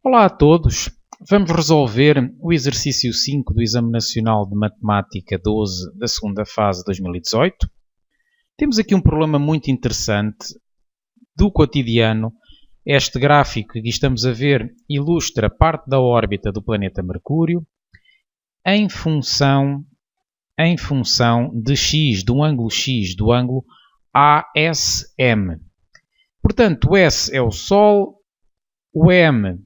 Olá a todos! Vamos resolver o exercício 5 do Exame Nacional de Matemática 12 da segunda fase de 2018. Temos aqui um problema muito interessante do cotidiano. Este gráfico que aqui estamos a ver ilustra parte da órbita do planeta Mercúrio em função de x, do ângulo x, do ângulo ASM. Portanto, o S é o Sol, o M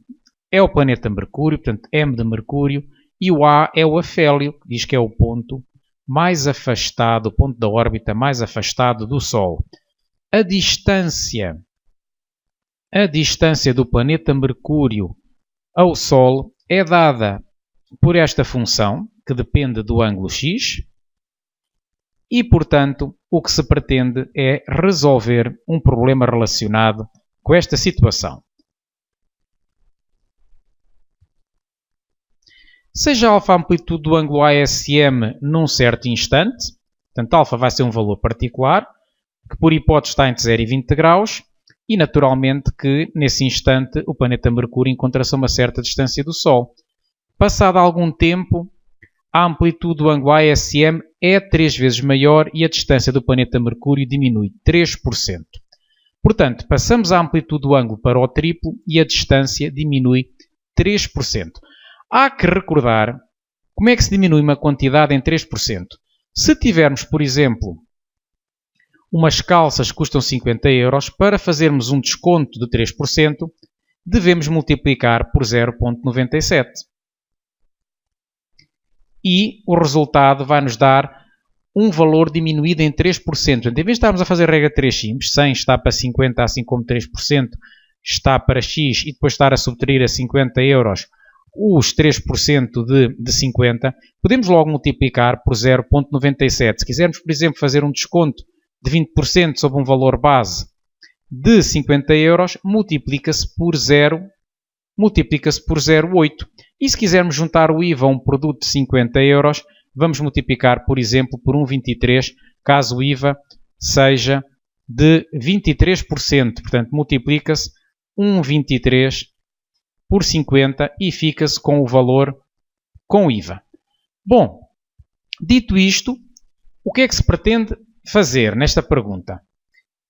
é o planeta Mercúrio, portanto M de Mercúrio, e o A é o afélio, que diz que é o ponto mais afastado, o ponto da órbita mais afastado do Sol. A distância do planeta Mercúrio ao Sol é dada por esta função, que depende do ângulo x, e, portanto, o que se pretende é resolver um problema relacionado com esta situação. Seja alfa a amplitude do ângulo ASM num certo instante, portanto, alfa vai ser um valor particular, que por hipótese está entre 0 e 20 graus, e naturalmente que nesse instante o planeta Mercúrio encontra-se a uma certa distância do Sol. Passado algum tempo, a amplitude do ângulo ASM é 3 vezes maior e a distância do planeta Mercúrio diminui 3%. Portanto, passamos a amplitude do ângulo para o triplo e a distância diminui 3%. Há que recordar como é que se diminui uma quantidade em 3%. Se tivermos, por exemplo, umas calças que custam 50 euros, para fazermos um desconto de 3%, devemos multiplicar por 0,97. E o resultado vai nos dar um valor diminuído em 3%. Portanto, em vez de estarmos a fazer regra 3 simples, 100 está para 50, assim como 3% está para x, e depois estar a subtrair a 50 euros os 3% de 50, podemos logo multiplicar por 0,97. Se quisermos, por exemplo, fazer um desconto de 20% sobre um valor base de 50 euros, multiplica-se por 0,8. E se quisermos juntar o IVA a um produto de 50 euros, vamos multiplicar, por exemplo, por 1,23, caso o IVA seja de 23%. Portanto, multiplica-se 1,23 por 50 e fica-se com o valor com IVA. Bom, dito isto, o que é que se pretende fazer nesta pergunta?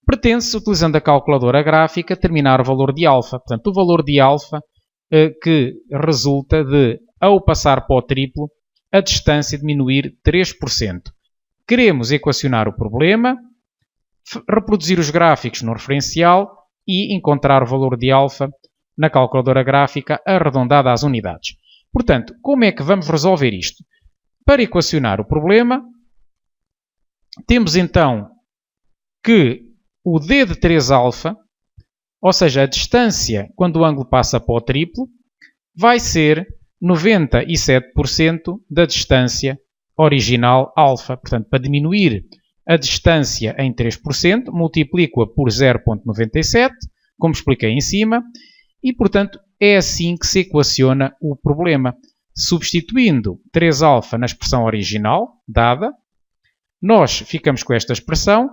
Pretende-se, utilizando a calculadora gráfica, determinar o valor de alfa. Portanto, o valor de alfa que resulta de, ao passar para o triplo, a distância diminuir 3%. Queremos equacionar o problema, reproduzir os gráficos no referencial e encontrar o valor de alfa na calculadora gráfica arredondada às unidades. Portanto, como é que vamos resolver isto? Para equacionar o problema, temos então que o d de 3α, ou seja, a distância quando o ângulo passa para o triplo, vai ser 97% da distância original alfa. Portanto, para diminuir a distância em 3%, multiplico-a por 0,97, como expliquei em cima, e, portanto, é assim que se equaciona o problema. Substituindo 3α na expressão original, dada, nós ficamos com esta expressão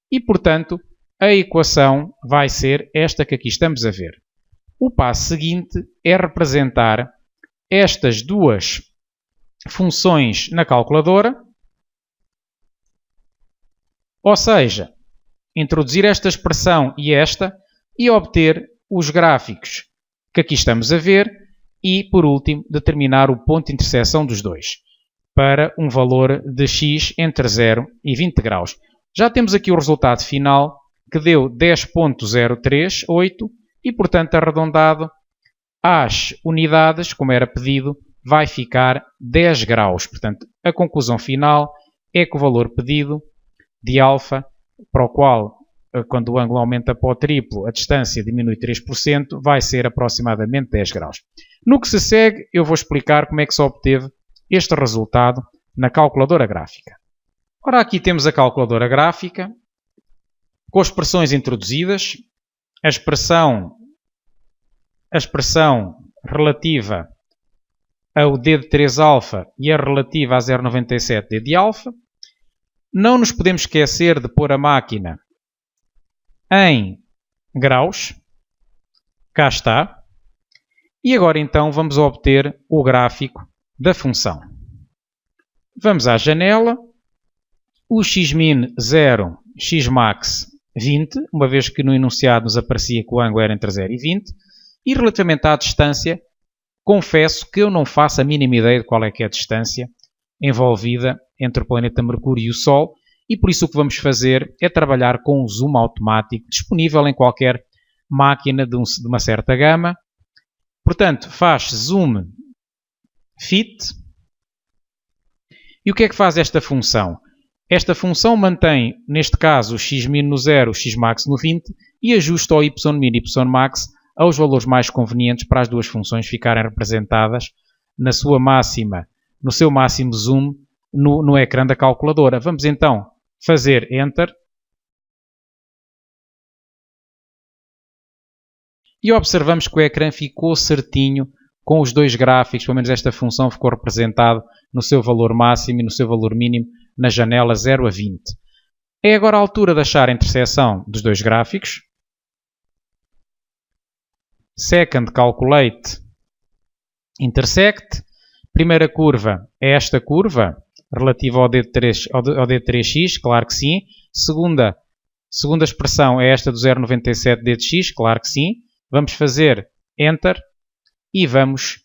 e, portanto, a equação vai ser esta que aqui estamos a ver. O passo seguinte é representar estas duas funções na calculadora, ou seja, introduzir esta expressão e esta e obter os gráficos que aqui estamos a ver e, por último, determinar o ponto de interseção dos dois para um valor de x entre 0 e 20 graus. Já temos aqui o resultado final que deu 10,038 e, portanto, arredondado às unidades, como era pedido, vai ficar 10 graus. Portanto, a conclusão final é que o valor pedido de alfa, para o qual quando o ângulo aumenta para o triplo, a distância diminui 3%, vai ser aproximadamente 10 graus. No que se segue, eu vou explicar como é que se obteve este resultado na calculadora gráfica. Ora, aqui temos a calculadora gráfica, com as expressões introduzidas, a expressão relativa ao d de 3α e a relativa a 0,97 d de alfa. Não nos podemos esquecer de pôr a máquina em graus, cá está, E agora então vamos obter o gráfico da função. Vamos à janela, o xmin 0, xmax 20, uma vez que no enunciado nos aparecia que o ângulo era entre 0 e 20, e relativamente à distância, confesso que eu não faço a mínima ideia de qual é que é a distância envolvida entre o planeta Mercúrio e o Sol, e por isso o que vamos fazer é trabalhar com um zoom automático disponível em qualquer máquina de uma certa gama. Portanto, faz zoom fit. E o que é que faz esta função? Esta função mantém, neste caso, o xmin no 0, o xmax no 20 e ajusta o ymin e ymax aos valores mais convenientes para as duas funções ficarem representadas na sua máxima, no seu máximo zoom no ecrã da calculadora. Vamos então fazer Enter. E observamos que o ecrã ficou certinho com os dois gráficos, pelo menos esta função ficou representada no seu valor máximo e no seu valor mínimo na janela 0 a 20. É agora a altura de achar a interseção dos dois gráficos. Second Calculate Intersect. Primeira curva é esta curva, relativa ao D3x, claro que sim. Segunda expressão é esta do 0,97 d de x, claro que sim. Vamos fazer Enter e vamos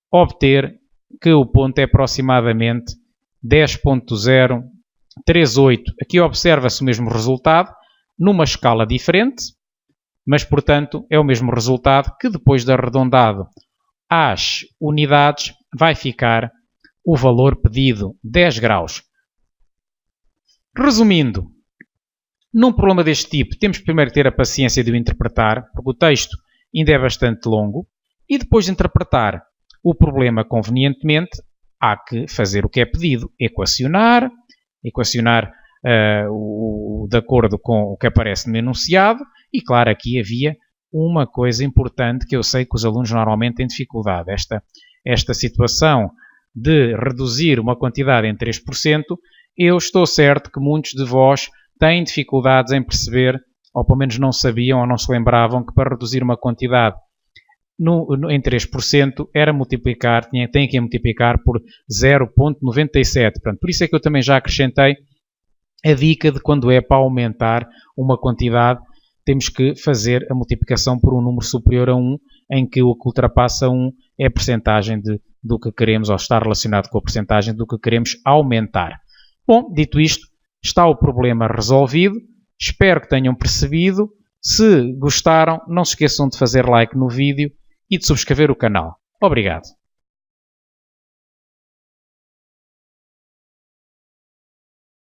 obter que o ponto é aproximadamente 10.038. Aqui observa-se o mesmo resultado, numa escala diferente, mas, portanto, é o mesmo resultado que depois de arredondado às unidades vai ficar o valor pedido, 10 graus. Resumindo, num problema deste tipo, temos primeiro que ter a paciência de o interpretar, porque o texto ainda é bastante longo, e depois de interpretar o problema convenientemente, há que fazer o que é pedido, equacionar de acordo com o que aparece no enunciado, e claro, aqui havia uma coisa importante que eu sei que os alunos normalmente têm dificuldade. Esta situação de reduzir uma quantidade em 3%, eu estou certo que muitos de vós têm dificuldades em perceber, ou pelo menos não sabiam ou não se lembravam que para reduzir uma quantidade em 3% era multiplicar, tem que multiplicar por 0,97. Portanto, por isso é que eu também já acrescentei a dica de quando é para aumentar uma quantidade, temos que fazer a multiplicação por um número superior a 1, em que o que ultrapassa 1 é a percentagem do que queremos, ou está relacionado com a percentagem do que queremos aumentar. Bom, dito isto, está o problema resolvido. Espero que tenham percebido. Se gostaram, não se esqueçam de fazer like no vídeo e de subscrever o canal. Obrigado.